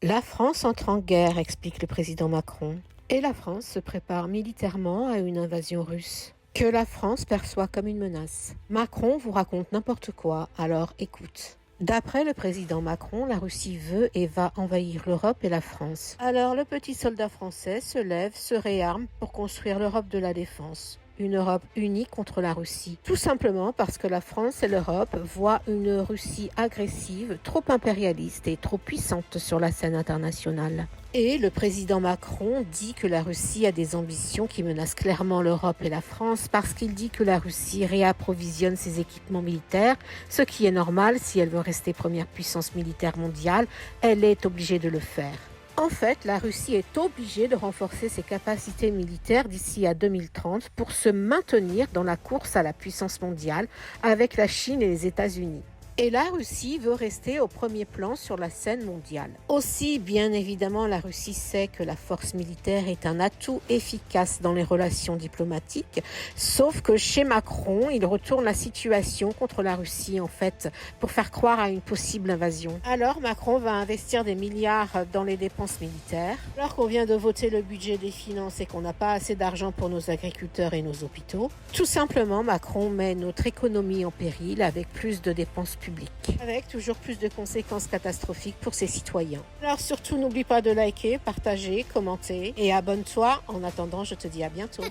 La France entre en guerre, explique le président Macron. Et la France se prépare militairement à une invasion russe, que la France perçoit comme une menace. Macron vous raconte n'importe quoi, alors écoute. D'après le président Macron, la Russie veut et va envahir l'Europe et la France. Alors le petit soldat français se lève, se réarme pour construire l'Europe de la défense. Une Europe unie contre la Russie. Tout simplement parce que la France et l'Europe voient une Russie agressive, trop impérialiste et trop puissante sur la scène internationale. Et le président Macron dit que la Russie a des ambitions qui menacent clairement l'Europe et la France parce qu'il dit que la Russie réapprovisionne ses équipements militaires, ce qui est normal si elle veut rester première puissance militaire mondiale, elle est obligée de le faire. En fait, la Russie est obligée de renforcer ses capacités militaires d'ici à 2030 pour se maintenir dans la course à la puissance mondiale avec la Chine et les États-Unis. Et la Russie veut rester au premier plan sur la scène mondiale. Aussi, bien évidemment, la Russie sait que la force militaire est un atout efficace dans les relations diplomatiques, sauf que chez Macron, il retourne la situation contre la Russie, en fait, pour faire croire à une possible invasion. Alors, Macron va investir des milliards dans les dépenses militaires, alors qu'on vient de voter le budget des finances et qu'on n'a pas assez d'argent pour nos agriculteurs et nos hôpitaux. Tout simplement, Macron met notre économie en péril avec plus de dépenses public, avec toujours plus de conséquences catastrophiques pour ses citoyens. Alors surtout, n'oublie pas de liker, partager, commenter et abonne-toi. En attendant, je te dis à bientôt.